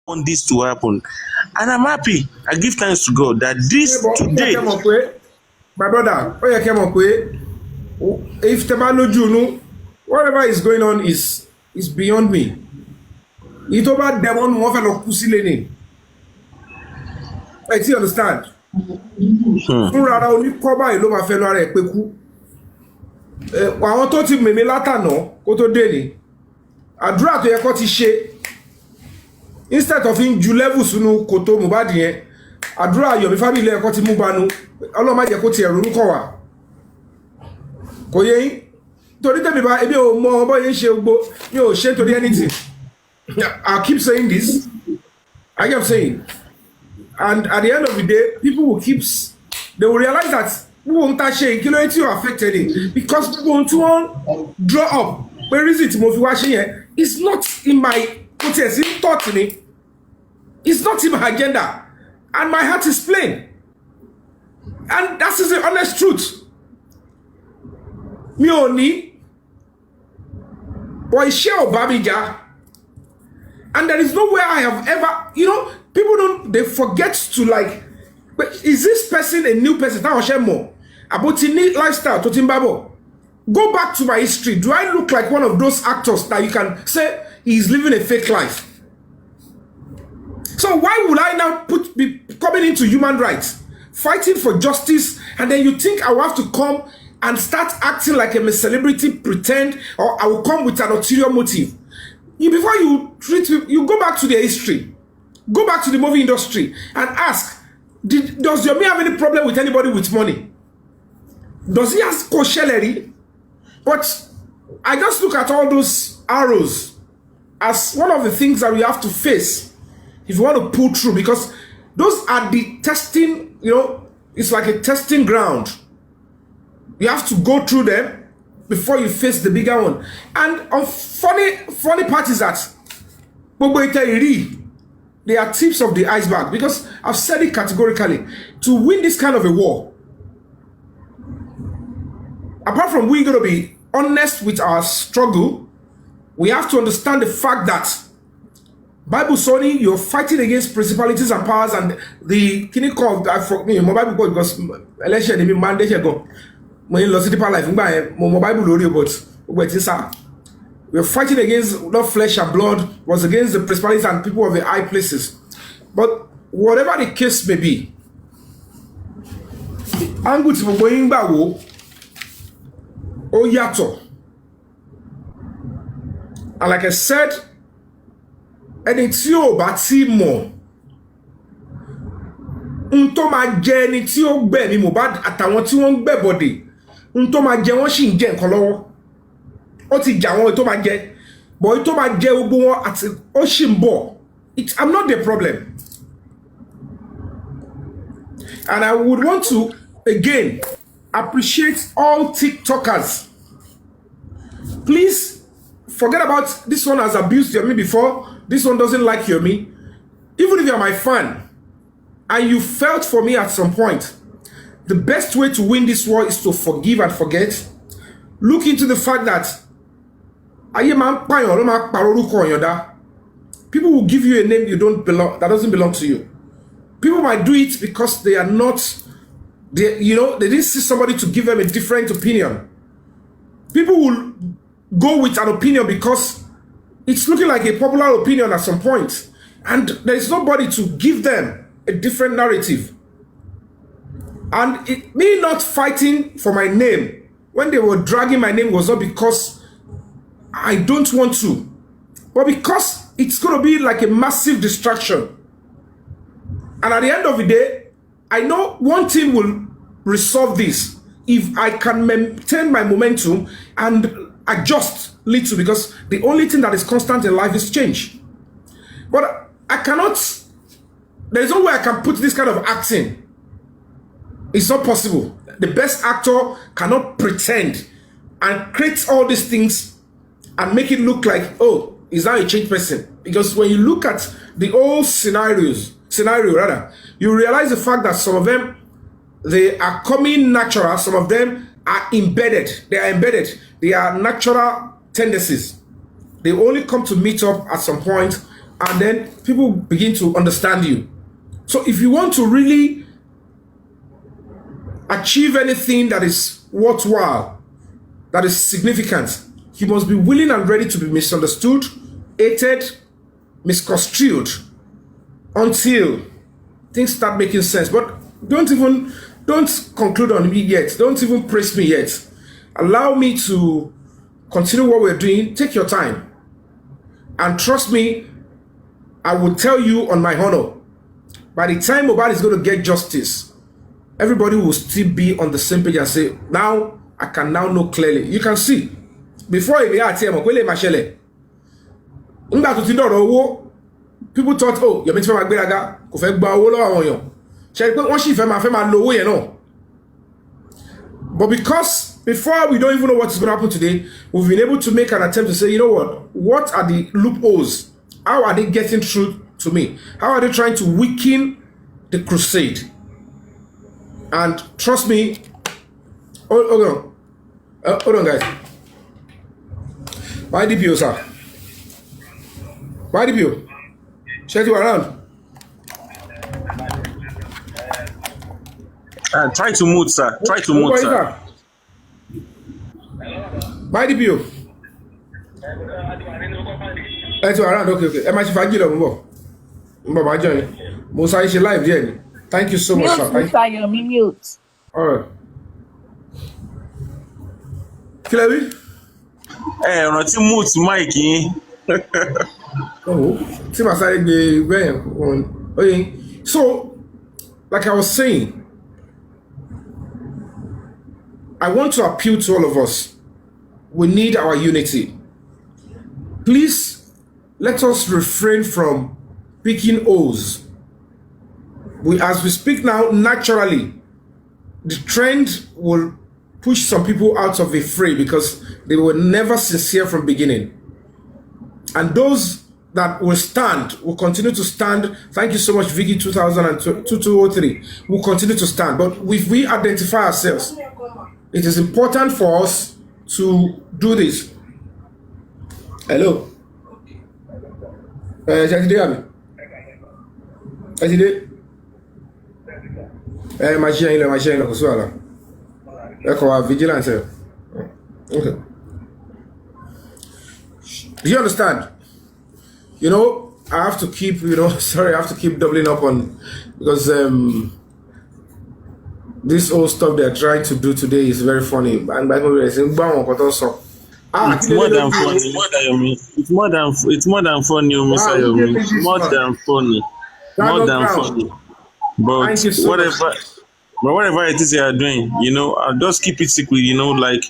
want this to happen. And I'm happy. I give thanks to God that this today. My brother, if Temalo whatever is going on is beyond me. It's over demon one fellow pussy lane. I still understand. Fúnra oníkọ́bà ìlú máa fẹ́ lọ́rẹ̀ pé kú. Àwọn tó ti mèmí látànà kó tó dé ni. Àdúrà tó yẹ kó ti ṣe. Instead of in ju level sunu kòtò Mohbad yẹn, àdúrà Yomi Fabiyi yẹ kó ti mú banu. Ọlọ́run má jẹ́ kó ti ẹ̀rù orúkọ wà. Kò yé yín. Torí tèmi bá ebi ò mọ ọmọ yẹn ṣe gbogbo mi ò ṣe torí anything. I keep saying this. I keep saying. And at the end of the day, people will they will realize that we won't touch it, you affected it. Because people want to draw up. Where is it? It's not in my thought in it. It's not in my agenda. And my heart is plain. And that is the honest truth. Me only. Boy, share Babija. And there is no way I have ever, people they forget to like, but is this person a new person? That was more about the lifestyle to Timbabo. Go back to my history. Do I look like one of those actors that you can say he's living a fake life? So why would I now be coming into human rights, fighting for justice, and then you think I will have to come and start acting like a celebrity, pretend, or I will come with an ulterior motive? Before you treat me, you go back to their history, go back to the movie industry and ask, does Yomi have any problem with anybody with money? Does he ask Kosheleri? But I just look at all those arrows as one of the things that we have to face if you want to pull through, because those are the testing, it's like a testing ground. You have to go through them before you face the bigger one. And funny part is that they are tips of the iceberg, because I've said it categorically. To win this kind of a war, apart from we're going to be honest with our struggle, we have to understand the fact that Bible Sony, you're fighting against principalities and powers, and the clinical my Bible because election they mandate go. When you lost deeper life, my Bible lori but we're fighting against not flesh and blood, was against the principalities and people of the high places. But whatever the case may be, angle to going back o yato. And like I said, ẹni tí ó bá ti mọ̀ tó máa jẹ ẹni tí ó gbẹ̀mí Mohbad àtàwọn tí wọ́n ń gbẹ̀bọ̀dè tó máa jẹ wọ́n sì ń jẹ nǹkan lọ́wọ́. Ó ti jà wọ́n tó máa jẹ, but tó máa jẹ gbogbo wọn àti ó sì ń bọ̀. I'm not the problem. And I would want to again appreciate all TikTokers. Please forget about this one has abused Yomi before. This one doesn't like Yomi. Even if you're my fan and you felt for me at some point, the best way to win this war is to forgive and forget. Look into the fact that people will give you a name that doesn't belong to you. People might do it because they are not, they didn't see somebody to give them a different opinion. People will go with an opinion because it's looking like a popular opinion at some point, and there is nobody to give them a different narrative. And me not fighting for my name when they were dragging my name was not because I don't want to, but because it's going to be like a massive distraction. And at the end of the day, I know one thing will resolve this if I can maintain my momentum and adjust little, because the only thing that is constant in life is change. But I cannot, there's no way I can put this kind of acting. It's not possible. The best actor cannot pretend and create all these things and make it look like, oh, he's now a changed person. Because when you look at the old scenario, you realize the fact that some of them, they are coming natural, some of them are embedded. They are embedded. They are natural tendencies. They only come to meet up at some point and then people begin to understand you. So if you want to really achieve anything that is worthwhile, that is significant, you must be willing and ready to be misunderstood, hated, misconstrued, until things start making sense. But don't conclude on me yet. Don't even praise me yet. Allow me to continue what we're doing. Take your time. And trust me, I will tell you on my honor, by the time Mohbad is going to get justice, everybody will still be on the same page and say, now I can now know clearly. You can see, before people thought, oh, you're meant to make gbéraga, kò fẹ́ gba owó lọ́wọ́ àwọn èèyàn. Ṣé pé wọ́n sì fẹ́ máa lo owó yẹn náà. But because before we don't even know what is going to happen today, we've been able to make an attempt to say, you know what are the loopholes? How are they getting through to me? How are they trying to weaken the crusade? And trust me, hold on, guys. Why DPO, sir? Why DPO? Check you around. Try to mute, sir. Try to mute, sir. Why DPO? Check you around. Okay. Am I join? Musa is live there. Thank you so much, sir. Musa, Yomi, mute. All right. Kilabi? Ọ̀nà tí mute mic yín. Oh, see my side okay. So, like I was saying, I want to appeal to all of us. We need our unity. Please, let us refrain from picking O's. As we speak now, naturally, the trend will push some people out of the fray because they were never sincere from beginning. And those that will stand, will continue to stand. Thank you so much, Vicky 2203. Will continue to stand. But if we identify ourselves, it is important for us to do this. Hello. Vigilance. Okay. Do you understand? You know, I have to keep, sorry, I have to keep doubling up on, because this old stuff they're trying to do today is very funny. And by the way, it's more than funny. It's more than funny, Mr. Yomi. More than funny. More than funny. But whatever it is you are doing, I'll just keep it secret, like,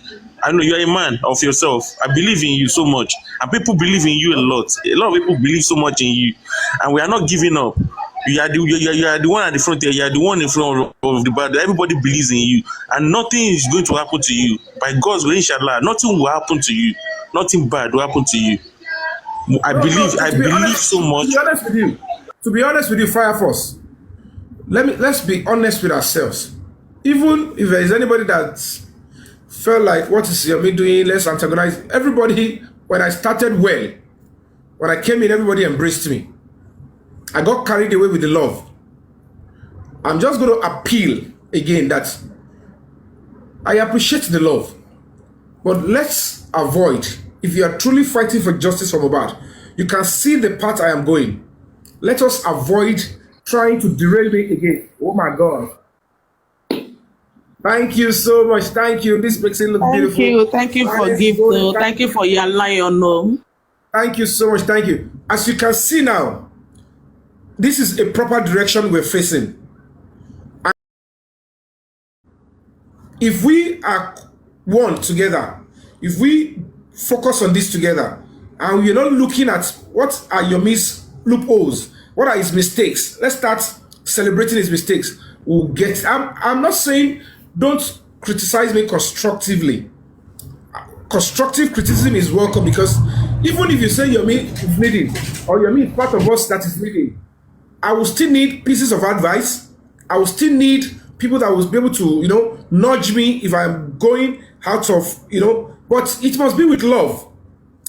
I know you're a man of yourself. I believe in you so much. And people believe in you a lot. A lot of people believe so much in you. And we are not giving up. You are the one at the front here. You are the one in front of the battle. Everybody believes in you. And nothing is going to happen to you. By God's will, inshallah, nothing will happen to you. Nothing bad will happen to you. I believe so much. To be honest with you, Fire Force, let's be honest with ourselves. Even if there is anybody that felt like, what is Yomi doing? Let's antagonize everybody. When I started when I came in, everybody embraced me. I got carried away with the love. I'm just going to appeal again that I appreciate the love, but let's avoid, if you are truly fighting for justice for Mohbad, you can see the path I am going. Let us avoid trying to derail me again. Oh my God. Thank you so much. Thank you. This makes it look beautiful. Thank you for gifting. Thank you for your lion. Thank you so much. Thank you. As you can see now, this is a proper direction we're facing. And if we are one together, if we focus on this together, and we're not looking at what are Yomi's loopholes, what are his mistakes, let's start celebrating his mistakes. We'll get. I'm not saying don't criticize me constructively. Constructive criticism is welcome, because even if you say Yomi is leading, or Yomi is part of us that is leading, I will still need pieces of advice. I will still need people that will be able to, nudge me if I'm going out of, but it must be with love.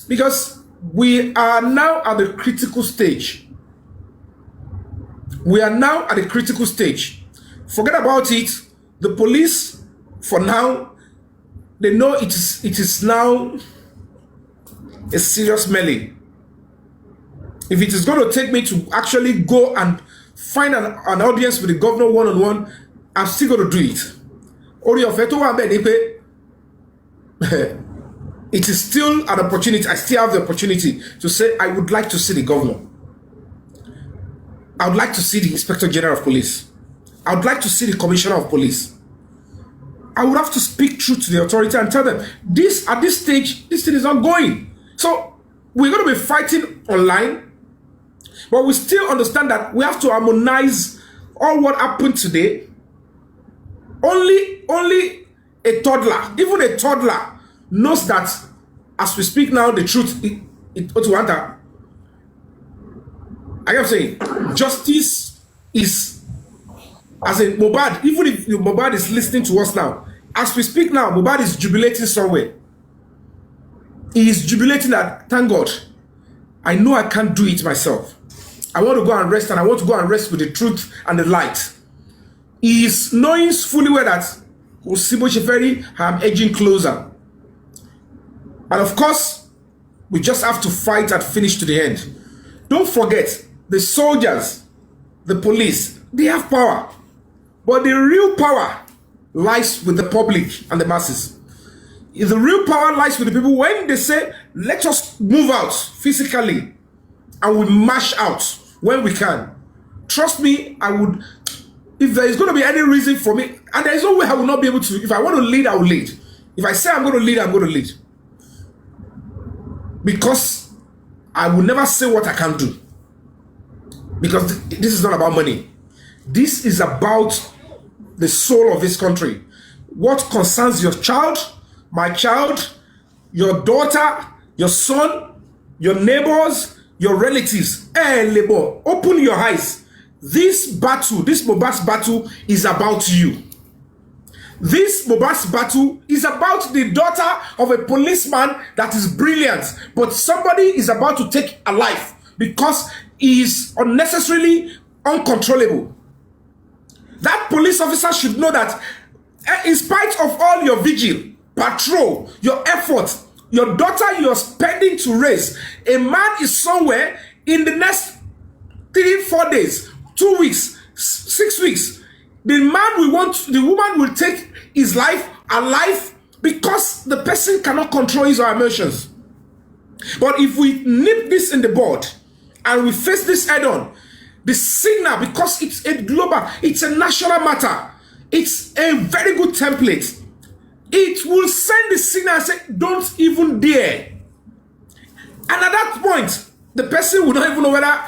Because We are now at the critical stage. We are now at a critical stage. Forget about it. The police, for now, they know it is now a serious melee. If it is going to take me to actually go and find an audience with the governor one-on-one, I'm still going to do it. It is still an opportunity. I still have the opportunity to say I would like to see the governor. I would like to see the Inspector General of Police. I would like to see the Commissioner of Police. I would have to speak truth to the authority and tell them, this at this stage, this thing is not going. So we're going to be fighting online, but we still understand that we have to harmonize all what happened today. Only a toddler, even a toddler, knows that as we speak now, the truth, I am saying, justice is, as in Mohbad, even if Mohbad is listening to us now, as we speak now, Mohbad is jubilating somewhere. He is jubilating that, thank God, I know I can't do it myself. I want to go and rest, and I want to go and rest with the truth and the light. He is knowing fully well that Osibo Sheferi, I'm edging closer. And of course, we just have to fight and finish to the end. Don't forget, the soldiers, the police, they have power. But the real power lies with the public and the masses. The real power lies with the people when they say, let us move out physically and we march out when we can. Trust me, I would, if there is going to be any reason for me, and there is no way I will not be able to, if I want to lead, I will lead. If I say I'm going to lead, I'm going to lead. Because I will never say what I can do. Because this is not about money. This is about the soul of this country. What concerns your child, my child, your daughter, your son, your neighbors, your relatives. Hey, labor, open your eyes. This battle, this Mohbad's battle is about you. This Mohbad's battle is about the daughter of a policeman that is brilliant, but somebody is about to take a life because he is unnecessarily uncontrollable. That police officer should know that in spite of all your vigil, patrol, your effort, your daughter you are spending to raise, a man is somewhere in the next 3-4 days, 2 weeks, 6 weeks. The man will want, the woman will take his life alive because the person cannot control his emotions. But if we nip this in the bud and we face this head on, the signal, because it's a global, it's a national matter, it's a very good template. It will send the signal and say, don't even dare. And at that point, the person will not even know whether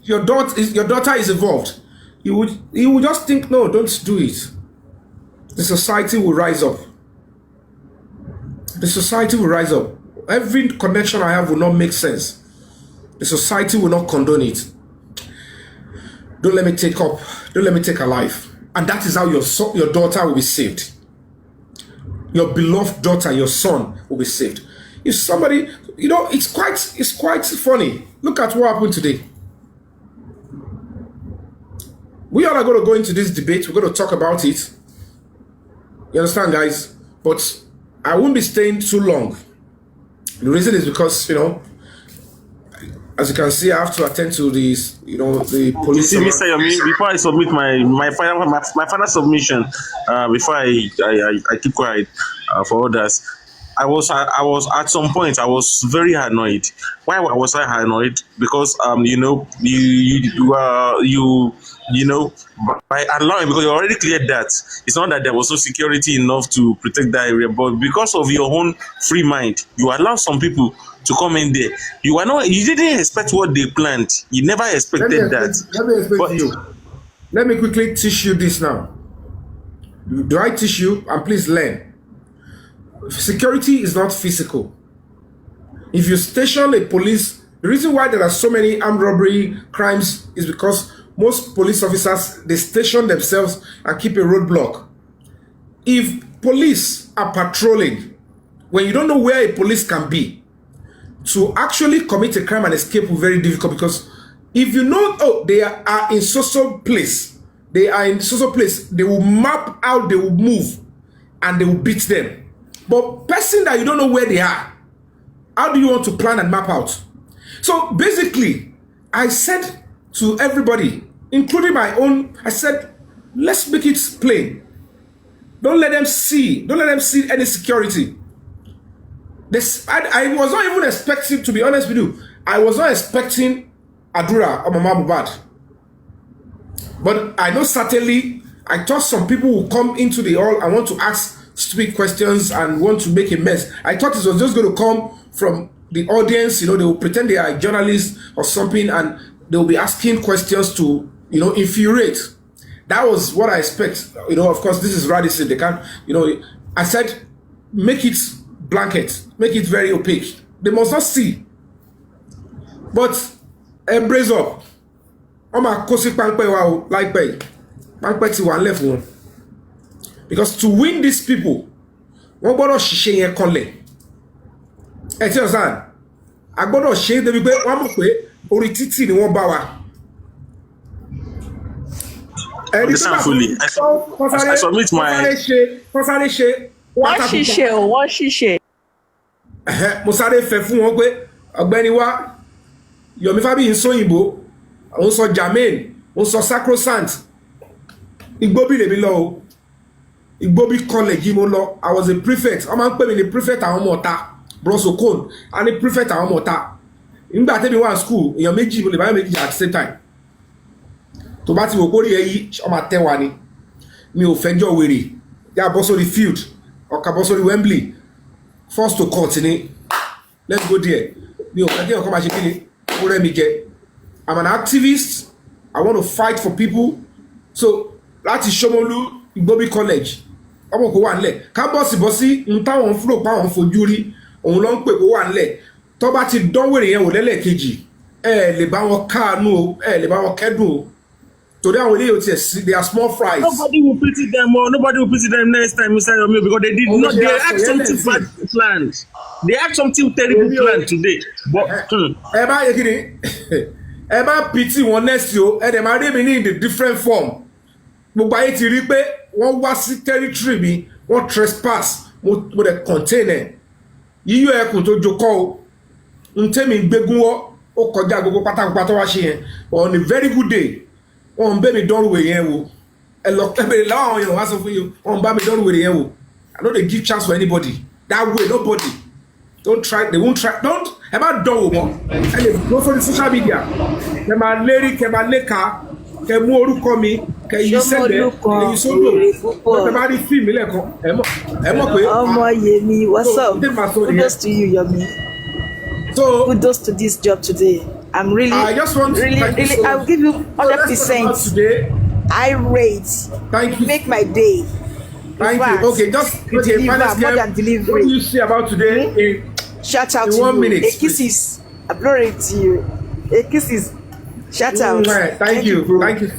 your daughter is involved. He would just think, no, don't do it. The society will rise up. The society will rise up. Every connection I have will not make sense. The society will not condone it. Don't let me take a life. And that is how your daughter will be saved. Your beloved daughter, your son will be saved. If somebody, you know, it's quite funny. Look at what happened today. We all are going to go into this debate. We're going to talk about it. You understand, guys? But I won't be staying too long. The reason is because, you know, as you can see, I have to attend to these, you know, the police. You see, Mr. Yomi, before I submit my final submission, before I keep quiet for others, I was at some point I was very annoyed. Why was I annoyed? Because you know, you know, by allowing, because you already cleared that it's not that there was no security enough to protect that area, but because of your own free mind, you allow some people to come in there. You didn't expect what they planned. You never expected that. Let me explain to you. Let me quickly teach you this now. Do I teach you? And please learn. Security is not physical. If you station a police, the reason why there are so many armed robbery crimes is because most police officers, they station themselves and keep a roadblock. If police are patrolling, when you don't know where a police can be, to actually commit a crime and escape will be very difficult, because if you know, oh, they are in social place, they are in social place, they will map out, they will move, and they will beat them. But person that you don't know where they are, how do you want to plan and map out? So basically, I said to everybody, including my own, I said, let's make it plain. Don't let them see any security. I was not even expecting, to be honest with you, I was not expecting Adura or Mohband. But I know certainly, I thought some people will come into the hall and want to ask stupid questions and want to make a mess. I thought it was just going to come from the audience, they will pretend they are journalists or something, and they will be asking questions to, infuriate. That was what I expect. Of course, this is Radisson. They can't, I said, make it blanket, make it very opaque. They must not see. But embrace up. Because to win these people, one gbọ́dọ̀ ṣiṣẹ́ yẹn kanlẹ̀. Ẹ ti ọ̀sán, a gbọ́dọ̀ ṣe débi pé wọ́n mọ̀ pé orí títì ni wọ́n bá wa. Fully. I submit my. Kọ́sáré ṣe. Wọ́n ṣiṣẹ́. Mo sáré fẹ́ fún wọn pé ọ̀gbẹ́ni wa Yomi Fabiyi ń sóyìnbó, òun sọ Jermaine, òun sọ sacrosanct. Igbobi lèmi lọ o. Igbobi college mo lọ. I was a prefect. Wọ́n máa ń pè mí ní prefect àwọn ọmọ ọ̀tá. Bros Okon, a ní prefect àwọn ọmọ ọ̀tá. Nígbà tẹ́mi wà school, èèyàn méjì mo lè bá méjì at the same time. Tó bá ti wò kórìí ẹyí, ọmọ àtẹwà ni. Mi ò fẹjọ́ wèrè. Yà bọ́ sórí field. Ọ̀ka bọ́ sórí Wembley. First to court ni. Let's go there. Mi ò fẹ́ kí ọkọ̀ máa ṣe kí ni. Ó rẹ́ mi jẹ. I'm an activist. I want to fight for people. So, láti Ṣómólú, Igbobi college. Ọmọ kò wà nílẹ̀. Ká bọ́sì ń táwọn fúlò páwọn fojú rí. Òun ló ń pè kó wà nílẹ̀. Tó bá ti dánwèrè yẹn wò lẹ́lẹ́kejì. Ẹ lè bá wọn káàánú o. Ẹ lè bá wọn kẹ́dùn o. Today, they are small fries. Nobody will pity them, or nobody will pity them next time, Mr. Yomi, because they did not. They act something bad planned. They act something terrible planned today. But eba pity one next year, and them are in the different form. Gbogbo ayé ti rí pé wọ́n wá sí territory mi, wọ́n trespass, mo the container. Yíyọ ẹkùn tó jókòó o. Ntẹ́mi gbégún wọ́, ó kọjá gbogbo pátápátá wá ṣe yẹn. On a very good day. On baby don't wait here. A lot of law you know for you. On baby don't wait here. I know they give chance for anybody. That way, nobody. Don't try, they won't try. Don't ever do one. And they go for the social media. Kema lady, kema leka, kemu oruko mi, ke you send there, you so do. Everybody feel me like emo pe. Yemi, what's up? Kudos to you, Yomi. So kudos to this job today. I'm really, I just want really, so I'll give you 100%. Today, I rate. Thank you. Make my day. Thank you. Okay, just deliver more than delivery. What do you say about today? Shout out in to 1 you. minute. A kisses. I blow it to you. A kisses. Shout out. Right. Thank you. Thank you.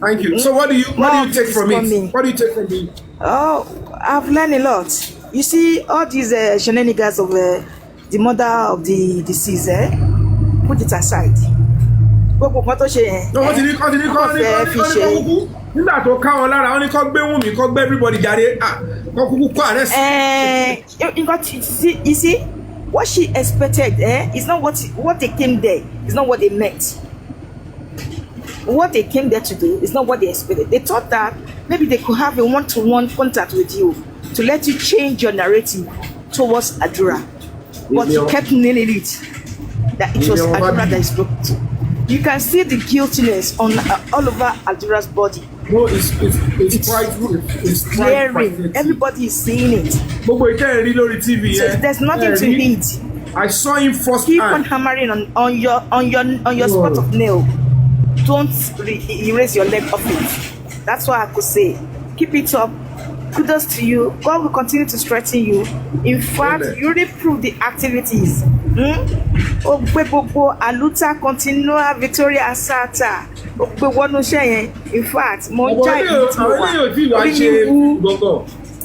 Thank you. So what do you take from it? What do you take from me? Oh, I've learned a lot. You see, all these shenanigans of the mother of the deceased, put it aside. Gbogbo kan tó ṣe yẹn. No, wọ́n ti ní kọ́ nígbà tó ká wọn lára wọ́n ní kọ́ gbé Wùnmí kọ́ gbé everybody jáde kọ́ kúkú kọ́ arrest. You see, what she expected is not what they came there. It's not what they meant. What they came there to do is not what they expected. They thought that maybe they could have a one-to-one contact with you to let you change your narrative towards Adura. But you kept nailing it. That it was Adura that is broken to. You can see the guiltiness on all over Adura's body. No, it's quite glaring. Everybody is seeing it. Gbogbo ìtẹ́ rí lórí TV. So there's nothing to hint. I saw him first. Keep on hammering on your spot of nail. Don't erase your leg off it. That's what I could say. Keep it up. Kudos to you. God will continue to strengthen you. In fact, you really prove the activities. Ogbogbo Aluta continua Victoria Asata. In fact, Monja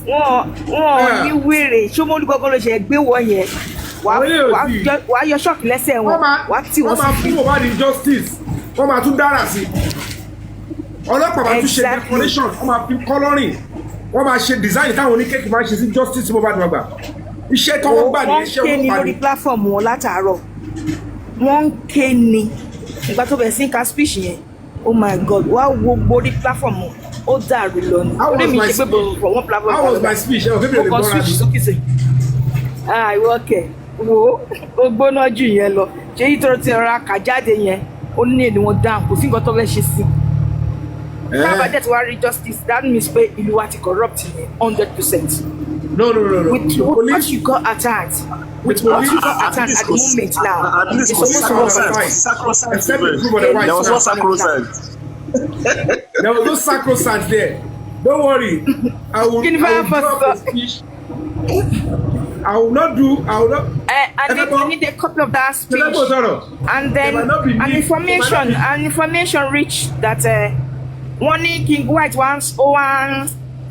wọ́n ní wèrè Ṣómólú gbọ́gbọ́n ló ṣe gbé wọ́n yẹn wàá yọ ṣọ́ọ̀kì lẹ́sẹ̀ wọn wàá tì wọ́n máa fún Mohbad justice wọ́n máa tún dára sí ọlọ́pàá máa tún ṣe decoration wọ́n máa fi colouring wọ́n máa ṣe design táwọn oníkéèkì máa ṣe sí justice Mohbad máa gbà iṣẹ́ tí wọ́n gbà ní iṣẹ́ wọ́n ké ni lórí platform wọn látàárọ̀ wọ́n ń ké ni ìgbà tó bẹ̀ sí ká speech yẹn oh my god wá wo gbórí platform wọn ó dàrú lọ ni orí mi ṣe pé bọ̀ wọ́n platform how was my speech mo kàn switch sókè sí ìwọ kẹ wo ó gbóná jù yẹn lọ ṣé yìí tó ti rọra kà jáde yẹn ó ní èdè wọn dáhùn kò sí nǹkan tó fẹ́ ṣe sí tábà dẹ̀ tí wàá rí justice that means pé ìlú wa ti corrupt yẹn 100%. No. With what you got attacked, with what you got attacked at the moment now, at least it's supposed to work. sacrosanct. There was no sacrosanct. There was no sacrosanct there. Don't worry. I will drop a speech. I will not. And then you need a copy of that speech. And then an information reached that one King White once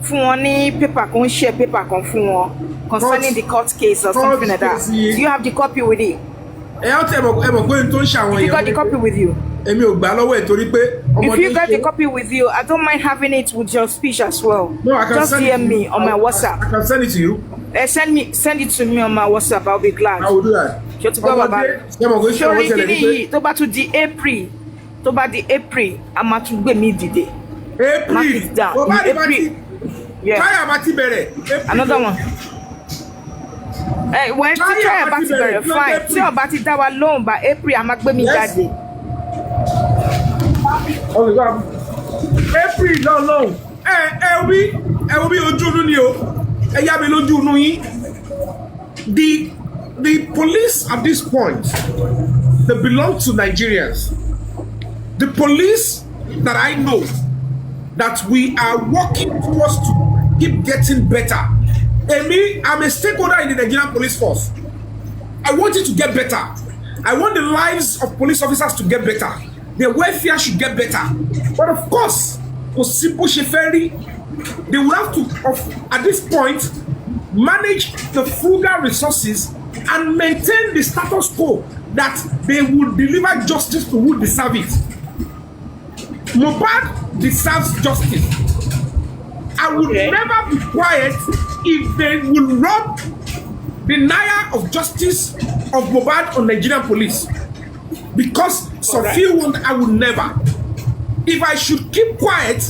fún wọn ní paper kan share paper kan fún wọn concerning the court case or something like that. Do you have the copy with you? You got the copy with you? If you got the copy with you, I don't mind having it with your speech as well. No, I can just send DM me on my WhatsApp. I can send it to you. Send it to me on my WhatsApp. I'll be glad. I will do that. Sorry, kini tó bá tún di April, a máa tún gbé mi dìde. Mark it down. April. Yeah. Another one. When try about to fine. Tí ó bá ti dá wa lóhùn by April, a máa gbé mi jáde. April no. Ẹ wí ojú inú ni o. Ẹ yá mi lójú inú yín. The police at this point, they belong to Nigerians. The police that I know that we are working towards to keep getting better. I'm a stakeholder in the Nigerian police force. I want it to get better. I want the lives of police officers to get better. Their welfare should get better. But of course, they will have to, at this point, manage the frugal resources and maintain the status quo that they will deliver justice to who deserve it. Mohbad deserves justice. I would never be quiet if they will rob denial of justice of Mohbad on Nigerian police. Because I would never. If I should keep quiet,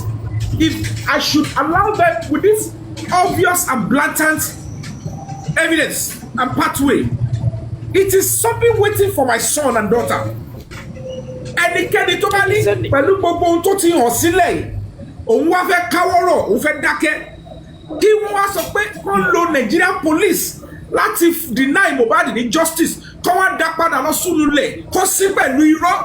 if I should allow them with this obvious and blatant evidence and pathway, it is something waiting for my son and daughter. Ẹnikẹ́ni tó bá ní pẹ̀lú gbogbo ohun tó ti hàn sílẹ̀ òun wá fẹ́ káwọ́rọ̀ òun fẹ́ dákẹ́ kí wọ́n wá sọ pé wọ́n lo Nigerian police láti deny Mohbad ní justice kọ́ wá dá padà lọ súnulẹ̀ kó sí pẹ̀lú irọ́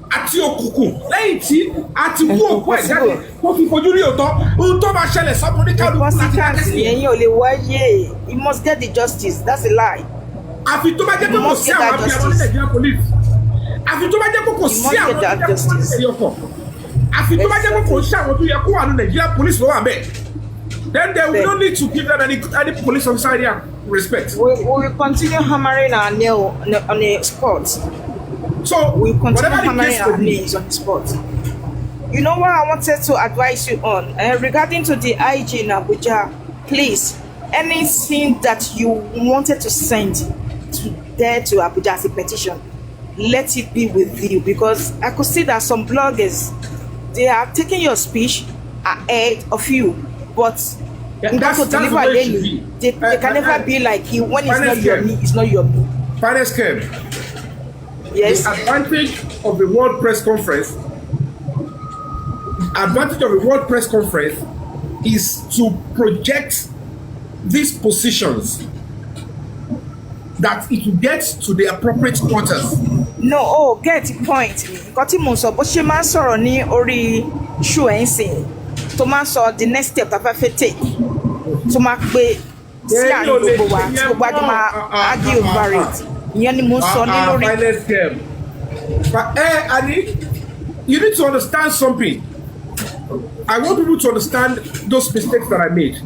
àti òkùnkùn lẹ́yìn tí a ti wú òkú ẹ̀ jáde kó fi fojú rí òótọ́ ohun tó máa ṣẹlẹ̀ sọ́mọ oníkálukú láti dákẹ́ sí. ẹ̀yin ò lè wáyé he must get the justice that's a lie. àfi tó bá jẹ́ pé kò sí àwọn abiyamọ ní Nigerian police. Àfi tó bá jẹ́ pé kò sí àwọn tó yẹ kó wà ní ẹ̀yọ kan. Àfi tó bá jẹ́ pé kò sí àwọn tó yẹ kó wà ní Nigeria police lọ́wọ́ àbẹ̀. Then we don't need to give them any police officer any respect. We will continue hammering our nail on the spot. So we will continue hammering our nails on the spot. You know what I wanted to advise you on regarding to the IG in Abuja, please, anything that you wanted to send to Abuja as a petition, let it be with you, because I could see that some bloggers, they are taking your speech ahead of you, but that's what deliver daily. They can never be like you when it's not your me, it's not your me. Finance came. Yes. The advantage of the World Press Conference. Advantage of the World Press Conference is to project these positions that it will get to the appropriate quarters. No, get the point. Nǹkan tí mo sọ bó ṣe máa ń sọ̀rọ̀ ní orí show ẹ̀ ń sìn tó máa ń sọ the next step tá a fẹ́ take tó máa gbé sí àárín gbogbo wa tí gbogbo àjọ máa argue over it. Ìyẹn ni mo ń sọ ní lórí. But Annie, you need to understand something. I want people to understand those mistakes that I made.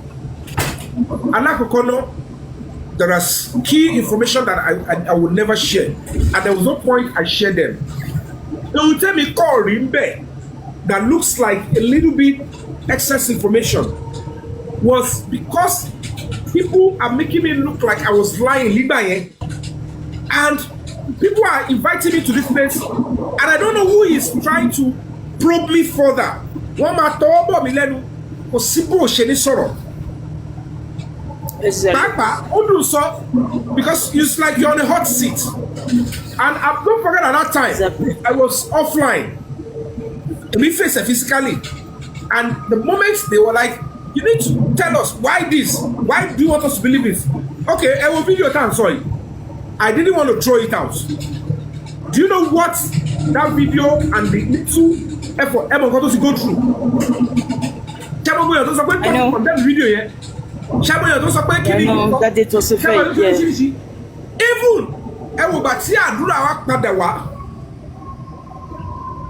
Alákọ̀ọ́kọ́ náà, there is key information that I would never share, and there was no point I shared them. They will tell me call Rimbe that looks like a little bit excess information was because people are making me look like I was lying, and people are inviting me to this place, and I don't know who is trying to probe me further. One ma tọwọ́ bọ̀ mí lẹ́nu kò sí bó ṣe ní sọ̀rọ̀. Papa, ó dùn sọ because it's like you're on a hot seat, and don't forget at that time I was offline. We faced it physically, and the moment they were like, "You need to tell us why this? Why do you want us to believe this?" Okay, I will video time. Sorry, I didn't want to throw it out. Do you know what that video and the little effort Emma got us to go through? I know. From that video, yeah. I know that it was a fake. Yes. Even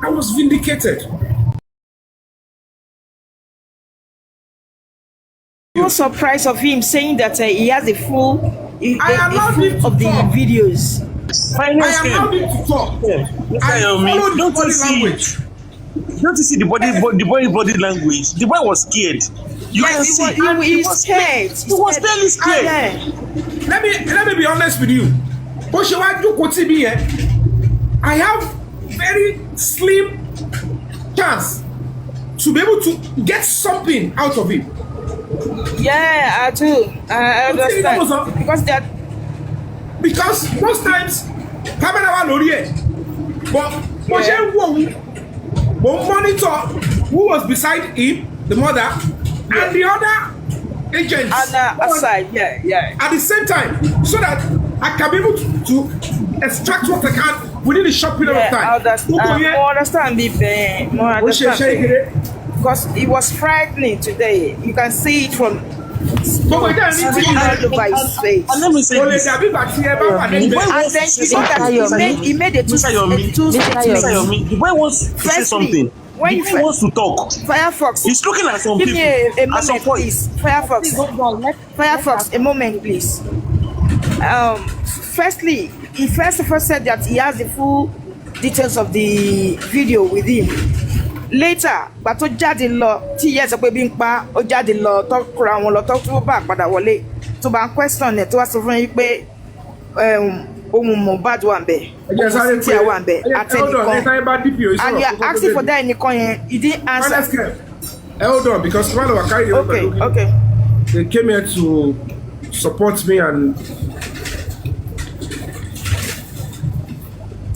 I was vindicated. No surprise of him saying that he has a full of the videos. I allowed him to talk. I followed the body language. Don't you see the body language? The boy was scared. You can see. He was scared. He was barely scared. Let me be honest with you. I have very slim chance to be able to get something out of it. Yeah, I do. I understand. Because most times, camera one but monitor who was beside him, the mother, and the other agents aside, at the same time, so that I can be able to extract what I can within a short period of time. I understand because it was frightening today. You can see it from all over his face. And let me say this. And then he made a two statement. The boy wants to say something. When he wants to talk, Firefox, he's looking at some people. Give me a moment, please. Firefox, a moment, please. Firstly, he first of all said that he has the full details of the video with him. Later, but to jáde lọ, tí yẹ sọ pé bí ń pa, ó jáde lọ, tó kura wọn lọ, tó bá padà wọlé, tó bá question ẹ̀ tó wá sọ fún yín pé ohun Mohbad wà ńbẹ̀, ohun Cynthia wà ńbẹ̀, àtẹnìkan. And you are asking for that ẹnìkan yẹn, you didn't answer. Hold on, because one of our carried Okay. They came here to support me and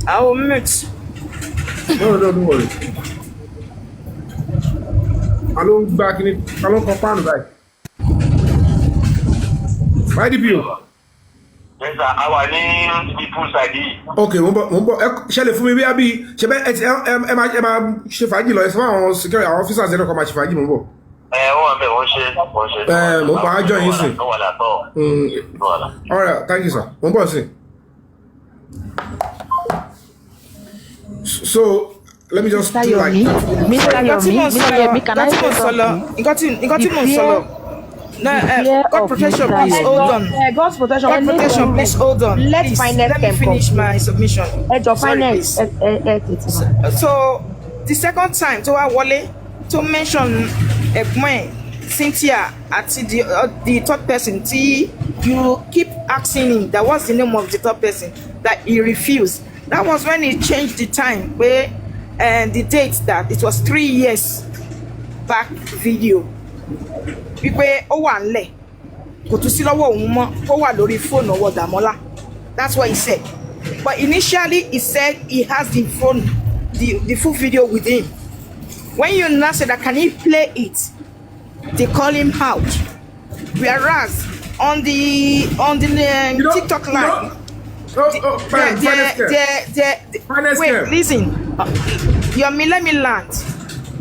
I will mute. No, don't worry. I don't back in it. I don't compound back. Why did you? Yes, sir. Our name people side. Okay, shall I for me be abi? She faji lo ese àwọn security àwọn officers they don't come faji mo. Wọ́n ṣe. Mo pa join yin sin. No wala to. All right, thank you, sir. Mo bo sin. So let me just do like Mr. Yomi, can I say something? God protection, please hold on. God's protection. God protection, please hold on. Let me finish my submission. Sorry, So the second time to Wale to mention Cynthia at the third person, you keep asking him that what's the name of the third person, that he refused. That was when he changed the time where and the date that it was 3 years back video. Wípé ó wà ńlẹ̀ kò tún sí lọ́wọ́ òun mọ́ ó wà lórí phone ọwọ́ Dàmọ́lá. That's what he said. But initially he said he has the phone, the full video with him. When you now said that can he play it, they call him out. Whereas on the TikTok line. Wait, listen. Yomi, let me land.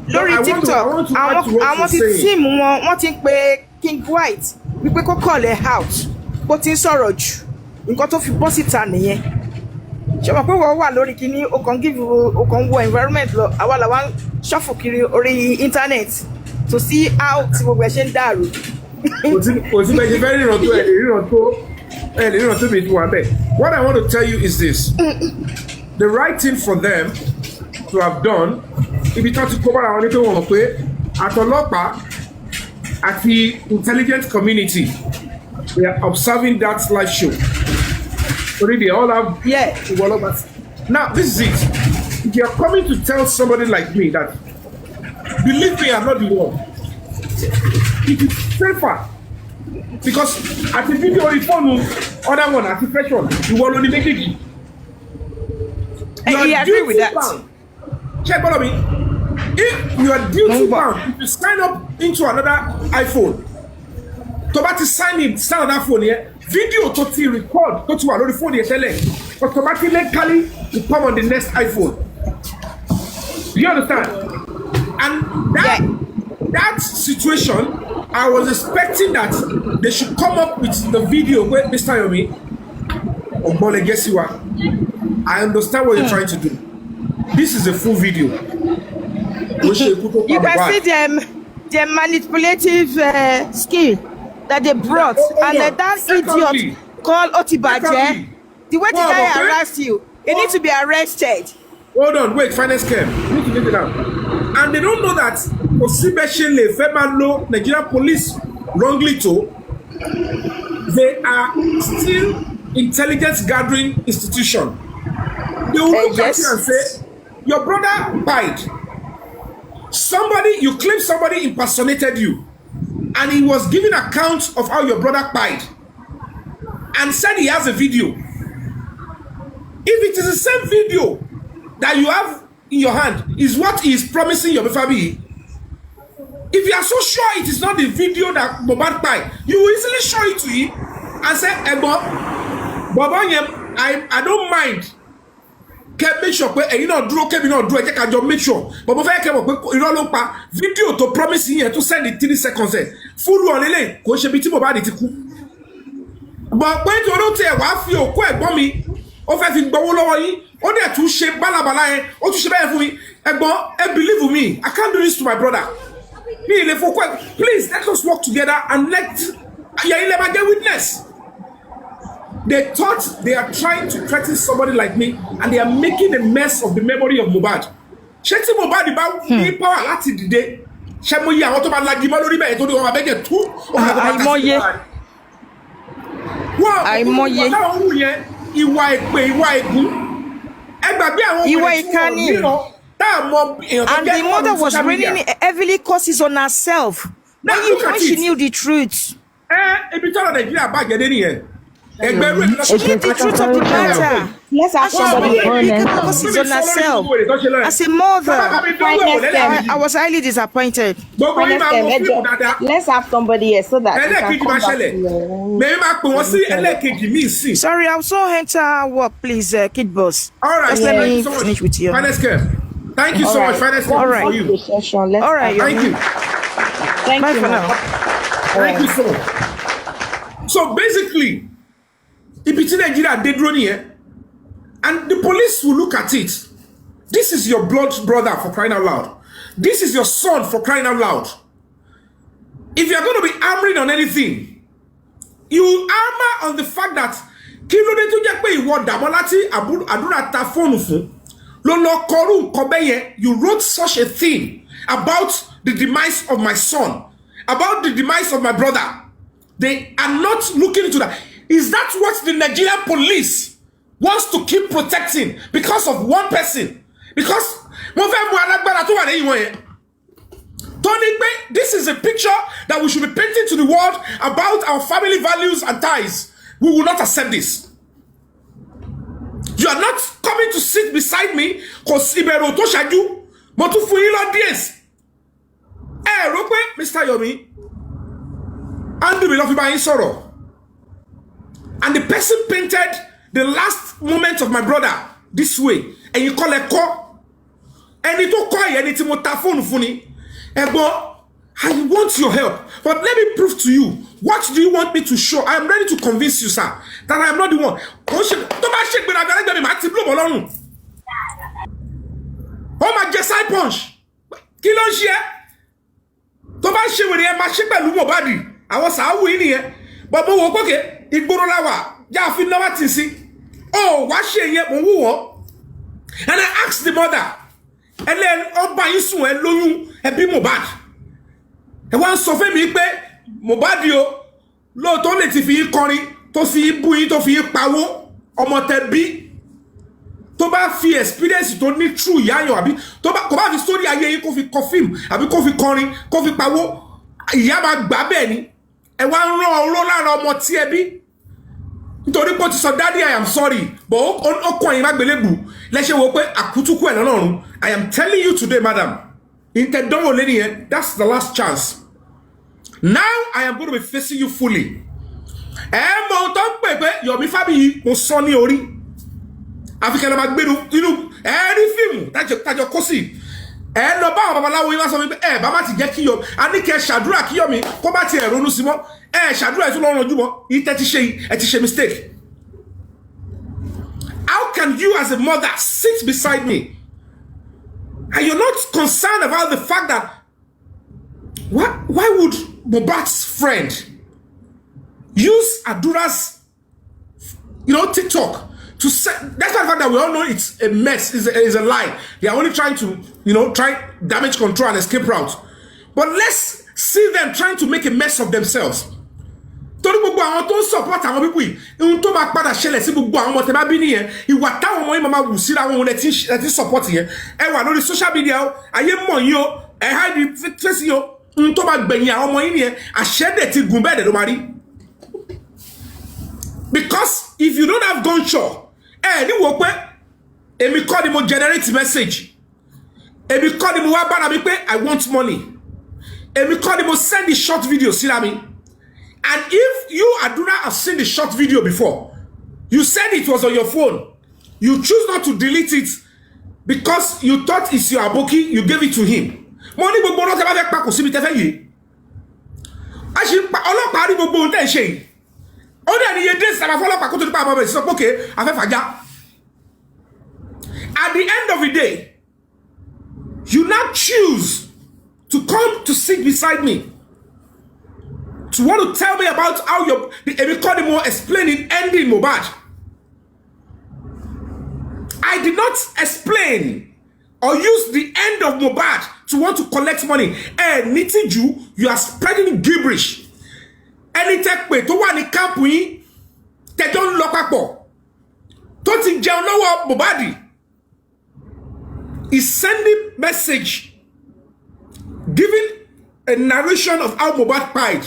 Lórí TikTok, àwọn ti team wọ́n ti ń pe King White wípé kó call ẹ̀ out. Bó ti ń sọ̀rọ̀ jù. Nǹkan tó fi bọ́ síta nìyẹn. Ṣé mo pé wọ́n wà lórí kíní o kàn wo environment lọ àwa làwa ṣọ́fù kiri orí internet to see how tí gbogbo ẹ̀ ṣe ń dàrú. Kò sí bẹ́ẹ̀ ṣe fẹ́ ríran tó ẹ̀ lè ríran tó. What I want to tell you is this. The right thing for them to have done, if you try to cover our little one, at Olopa, at the intelligent community, they are observing that live show. So they all have Now, this is it. If you are coming to tell somebody like me that, believe me, I'm not the one, it is safer. Because at the video on the phone, other one, at the fresh one, you will only make it. I agree with that. Check follow me. If you are duty bound, if you sign up into another iPhone, to sign on that phone here, video to record, to another phone here, automatically to come on the next iPhone. Do you understand? And that situation, I was expecting that they should come up with the video where Mr. Yomi, guess you are. I understand what you're trying to do. This is a full video. You can see their manipulative skill that they brought, and that idiot called Otibaje. The way the guy harassed you, he needs to be arrested. Hold on, wait, finance cam. You need to get it out. And they don't know that Osibeshele, Femalo, Nigerian police wrongly told, they are still intelligence gathering institution. They will look at you and say, your brother died. You claim somebody impersonated you, and he was giving account of how your brother died, and said he has a video. If it is the same video that you have in your hand, is what he is promising Yomi Fabiyi. If you are so sure it is not the video that Mohband died, you will easily show it to him and say, Baba, I don't mind. Can make sure you know draw can not draw I just make sure. But if I can video to promise here to send it 3 seconds. Full one lele ko se bi ti Mohband ti ku. But when you don't tell wa fi oku egbon mi, o fe fi gbowo lowo yin, o de tun se balabala yen, o tun se be fun mi. Egbon, believe me, I can't do this to my brother. Please let us work together and let Yailema get witness. They thought they are trying to threaten somebody like me, and they are making a mess of the memory of Mohband. Sheti Mohband about the power lati dide. Shemoyi àwọn tó bá lagi mo lórí be to do wọ́n be get tu. Àìmọye. Àìmọye. Ìwà èpè, ìwà ègún. Ẹ gbàgbé àwọn ìwà ìkànnì. And the mother was raining heavily curses on herself when she knew the truth. She knew the truth of the matter. Let's have somebody curses on herself. As a mother, I was highly disappointed. Let's have somebody here so that we can come back to sorry, I also enter work, please, Kid Boss. All right, let me finish with you. Thank you so much, Finance. All right. For you. All right. Thank you. Bye for now. Thank you so much. So basically, if it's in Nigeria, they drone here, and the police will look at it. This is your blood brother, for crying out loud. This is your son, for crying out loud. If you're going to be hammering on anything, you hammer on the fact that you wrote such a thing about the demise of my son, about the demise of my brother. They are not looking into that. Is that what the Nigerian police wants to keep protecting because of one person? Because this is a picture that we should be painting to the world about our family values and ties. We will not accept this. You are not coming to sit beside me because Ibero to shaju. Motu fuilo dies. Mr. Yomi. And the beloved by sorrow. And the person painted the last moment of my brother this way. And you call a call. And it will call you and it's a phone funny. I want your help. But let me prove to you. What do you want me to show? I am ready to convince you, sir, that I am not the one. Oh my Jessai punch. Kill on share. Toba she with him, my ship and Mohband. I was how we here. But okay, it go lawa. ja fi no what see. Oh, what she yet mo wo. And I asked the mother, and then oba yin sun e loyun e bi Mohbad. E wan sọ fún mi pé Mohbad yo lo to le ti fi kọrin tó fi bu yin tó fi pawó ọmọ tẹ́ bí tó bá fi experience tó ní true yayo àbí tó bá kò bá fi story ayé yín kó fi kọ film àbí kó fi kọrin kó fi pawó ìyá bá gbà bẹ́ẹ̀ ni ẹ wá rán oró lára ọmọ tí ẹ bí nítorí pé ó ti sọ daddy I am sorry but ó kàn yín má gbélébù lẹ ṣe wò pé àkútúkú ẹ̀ lọ́rùn. I am telling you today madam intẹ̀dánwò lẹ́ni yẹn that's the last chance. Now I am going to be facing you fully. Mo tó pè pé Yomi Fabiyi mo sọ ní orí àfikẹ́ lọ máa gbé inú rí fíìmù tájọ kó sí lọ bá àwọn babaláwo yín wá sọ pé bá má ti jẹ́ kí Yomi a ní kẹ́ ṣàdúrà kí Yomi kó bá ti ronú sí mọ́ ṣàdúrà ètò lọ́rùn ojú mọ́ ìtẹ́ ti ṣe mistake. How can you as a mother sit beside me and you're not concerned about the fact that why would Mohbad's friend use Adura's TikTok to say, that's the fact that we all know it's a mess, is a lie. They are only trying to, try damage control and escape route. But let's see them trying to make a mess of themselves. Torí gbogbo àwọn tó support àwọn people yìí, ohun tó máa padà ṣẹlẹ̀ sí gbogbo àwọn ọmọ tẹ́ bá bí nìyẹn, ìwà táwọn ọmọ yìí máa wù síra wọn lẹ ti support yẹn. Ẹ wà lórí social media o, ayé mọ̀ yín o, ẹ hide face yín o, ohun tó máa gbẹ̀yìn àwọn ọmọ yìí nìyẹn, àṣẹ́dẹ̀ ti gùn bẹ́ẹ̀ dẹ̀ ló máa rí. Because if you don't have gunshot, ni wo pé èmi kọ́ ni mo generate message. Èmi kọ́ ni mo wá bára mi pé I want money. Èmi kọ́ ni mo send the short video síra mi. And if you Adura have seen the short video before, you said it was on your phone. You choose not to delete it because you thought it's your aboki, you gave it to him. Mo ní gbogbo ọlọ́tẹ̀ bá fẹ́ pa kò síbi tẹ́ fẹ́ yìí. A ṣe ọlọ́pàá rí gbogbo ohun tẹ́ ń ṣe yìí. At the end of the day, you now choose to come to sit beside me to want to tell me about how the Emikadimo explaining ending Mohbad. I did not explain or use the end of Mohbad to want to collect money. Nitiju, you are spreading gibberish. Ẹni tẹ́ pé tó wà ní camp yín tẹ́jọ́ ń lọ papọ̀ tó ti jẹun lọ́wọ́ Mohbad is sending message giving a narration of how Mohbad died.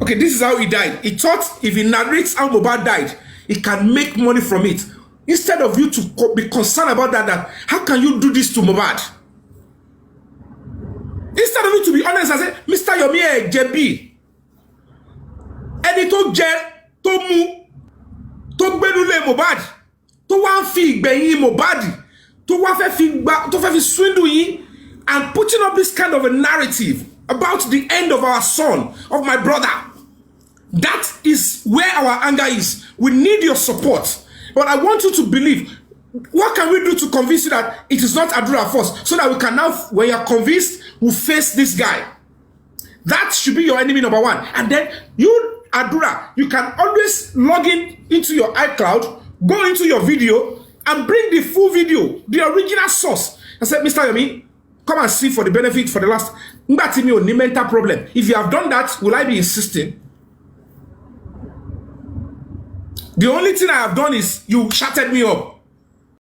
Okay, this is how he died. He thought if he narrates how Mohbad died, he can make money from it. Instead of you to be concerned about that how can you do this to Mohbad? Instead of you to be honest and say, Mr. Yomi Jebi, ẹni tó jẹ tó mú tó gbẹnulé Mohbad tó wá ń fi ìgbẹ̀yìn Mohbad tó wá fẹ́ fi swindle yín and putting up this kind of a narrative about the end of our son, of my brother. That is where our anger is. We need your support. But I want you to believe. What can we do to convince you that it is not Adura first? So that we can now, when you're convinced, we'll face this guy. That should be your enemy number one. And then you, Adura, you can always log into your iCloud, go into your video, and bring the full video, the original source. And say, Mr. Yomi, come and see for the benefit for the last. Mental problem. If you have done that, will I be insisting? The only thing I have done is you shutted me up.